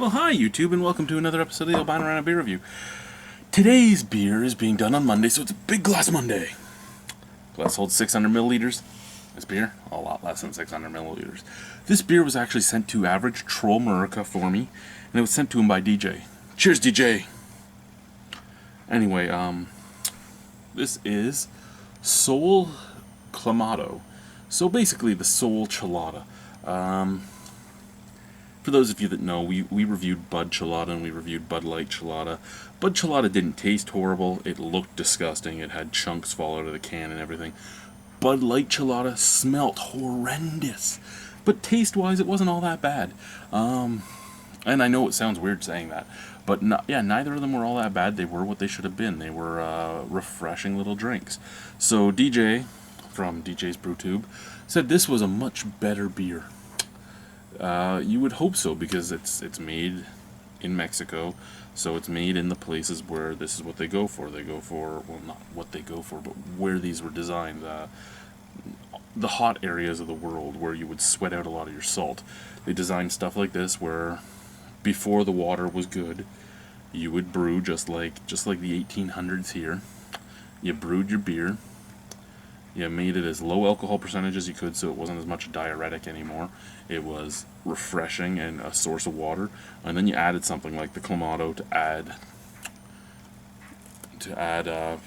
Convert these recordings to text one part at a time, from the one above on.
Well, hi YouTube, and welcome to another episode of the Albino Rhino Beer Review. Today's beer is being done on Monday, so it's a big glass Monday. Glass holds 600 milliliters. This beer, a lot less than 600 milliliters. This beer was actually sent to Average Troll Murica for me, and it was sent to him by DJ. Cheers, DJ! Anyway, this is Soul Clamato. So basically, the Soul Chelada. For those of you that know, we reviewed Bud Chelada and we reviewed Bud Light Chelada. Bud Chelada didn't taste horrible. It looked disgusting. It had chunks fall out of the can and everything. Bud Light Chelada smelt horrendous. But taste-wise, it wasn't all that bad. And I know it sounds weird saying that. But neither of them were all that bad. They were what they should have been. They were refreshing little drinks. So DJ, from DJ's BrewTube, said this was a much better beer. You would hope so, because it's made in Mexico, so it's made in the places where this is what they go for. They go for, well, not what they go for, but where these were designed. The hot areas of the world where you would sweat out a lot of your salt. They designed stuff like this where, before the water was good, you would brew just like the 1800s here. You brewed your beer. You made it as low alcohol percentage as you could, so it wasn't as much a diuretic anymore. It was refreshing and a source of water. And then you added something like the Clamato to add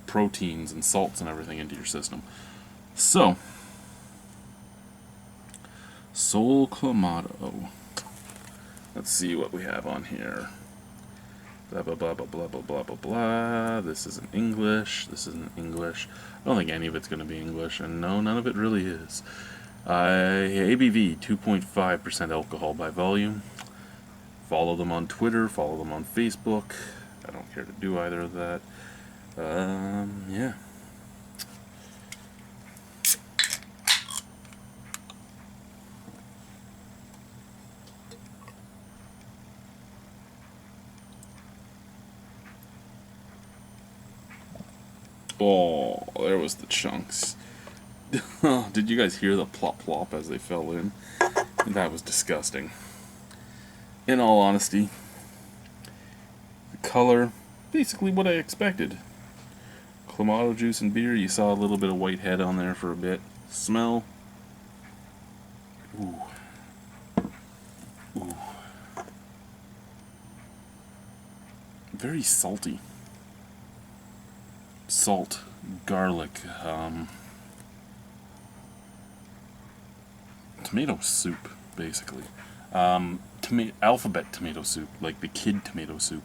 proteins and salts and everything into your system. So, Soul Clamato. Let's see what we have on here. Blah blah blah blah blah blah blah blah blah. This isn't English. This isn't English. I don't think any of it's going to be English, and no, none of it really is. ABV 2.5% alcohol by volume. Follow them on Twitter. Follow them on Facebook. I don't care to do either of that. Yeah. Oh, there was the chunks. Did you guys hear the plop plop as they fell in? That was disgusting. In all honesty, the color, basically what I expected. Clamato juice and beer, you saw a little bit of white head on there for a bit. Smell. Ooh. Ooh. Very salty. Salt, garlic, tomato soup, basically. Alphabet tomato soup, like the kid tomato soup.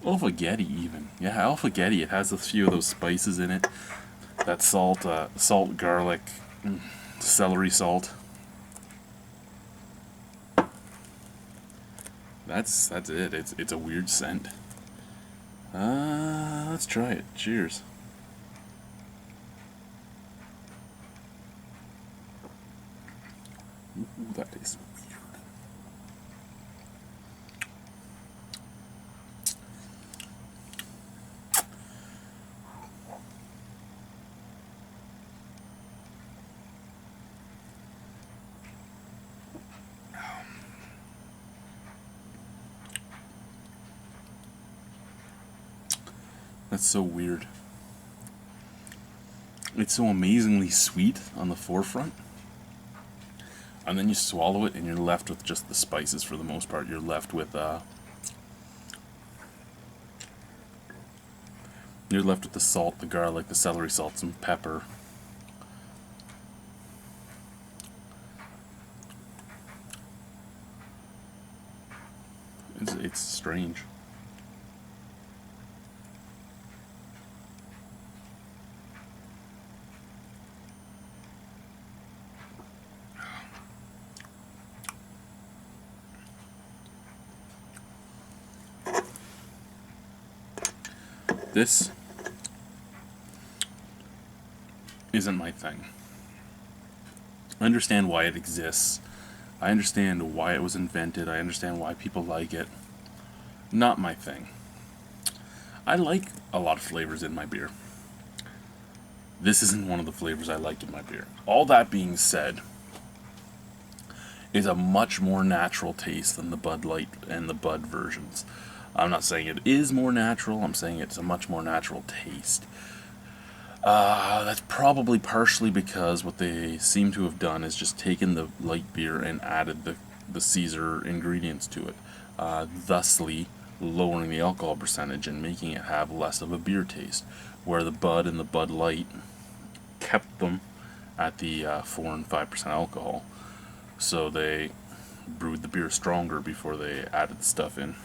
Alphagetti, even. Yeah, alphagetti. It has a few of those spices in it. That salt, garlic, celery salt. That's it. It's a weird scent. Let's try it. Cheers. Ooh, that tastes weird. That's so weird. It's so amazingly sweet on the forefront. And then you swallow it and you're left with just the spices for the most part. You're left with the salt, the garlic, the celery salt, some pepper. It's strange. This isn't my thing. I understand why it exists. I understand why it was invented. I understand why people like it. Not my thing. I like a lot of flavors in my beer. This isn't one of the flavors I like in my beer. All that being said, is a much more natural taste than the Bud Light and the Bud versions. I'm not saying it is more natural, I'm saying it's a much more natural taste. That's probably partially because what they seem to have done is just taken the light beer and added the Caesar ingredients to it, thusly lowering the alcohol percentage and making it have less of a beer taste, where the Bud and the Bud Light kept them at the 4 and 5% alcohol. So they brewed the beer stronger before they added the stuff in.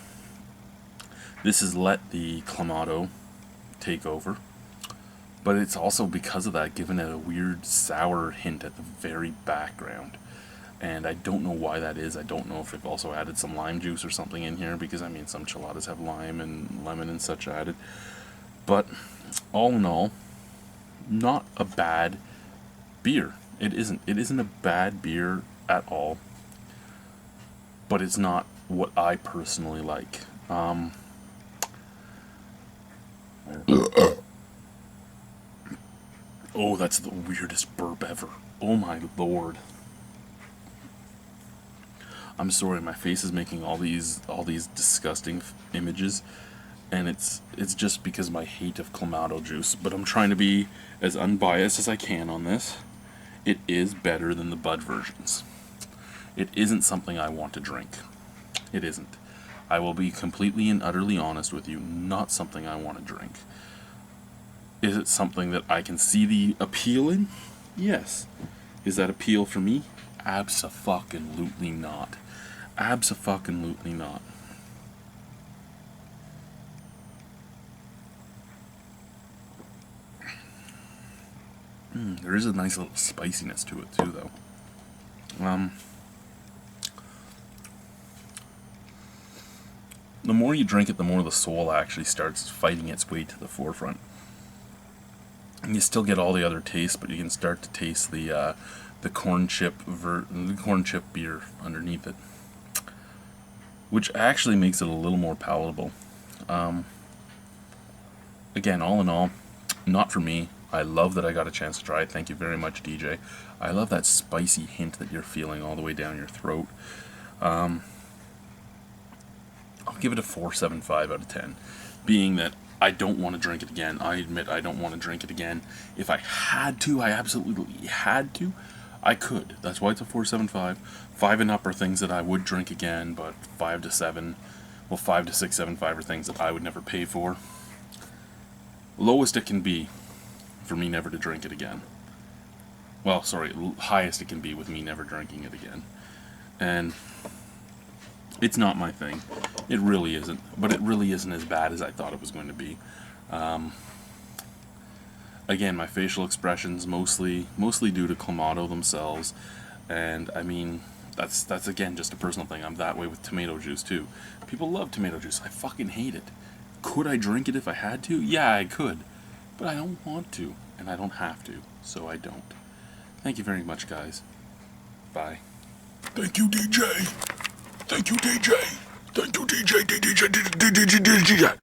This has let the Clamato take over, but it's also because of that given it a weird sour hint at the very background. And I don't know why that is. I don't know if they've also added some lime juice or something in here, because I mean some cheladas have lime and lemon and such added. But all in all, not a bad beer. It isn't a bad beer at all, but it's not what I personally like. Oh, that's the weirdest burp ever. Oh my lord. I'm sorry, my face is making all these disgusting images, and it's just because of my hate of Clamato juice, but I'm trying to be as unbiased as I can on this. It is better than the Bud versions. It isn't something I want to drink. It isn't. I will be completely and utterly honest with you, not something I want to drink. Is it something that I can see the appeal in? Yes. Is that appeal for me? Abso-fucking-lutely not. Abso-fucking-lutely not. There is a nice little spiciness to it too, though. The more you drink it, the more the soul actually starts fighting its way to the forefront. And you still get all the other tastes, but you can start to taste the corn chip beer underneath it, which actually makes it a little more palatable. Again, all in all, not for me. I love that I got a chance to try it. Thank you very much, DJ. I love that spicy hint that you're feeling all the way down your throat. I'll give it a 4.75 out of 10, being that I don't want to drink it again. I admit I don't want to drink it again. If I had to, I absolutely had to, I could. That's why it's a 4.75. 5 and up are things that I would drink again, but 5 to 7, well, 5 to 6.75 are things that I would never pay for. Lowest it can be for me never to drink it again. Well, sorry, highest it can be with me never drinking it again. And it's not my thing. It really isn't. But it really isn't as bad as I thought it was going to be. Again, my facial expressions mostly due to Clamato themselves. And I mean, that's again just a personal thing. I'm that way with tomato juice too. People love tomato juice. I fucking hate it. Could I drink it if I had to? Yeah, I could. But I don't want to, and I don't have to, so I don't. Thank you very much, guys. Bye. Thank you, DJ. Thank you, DJ. Thank you, DJ. DJ.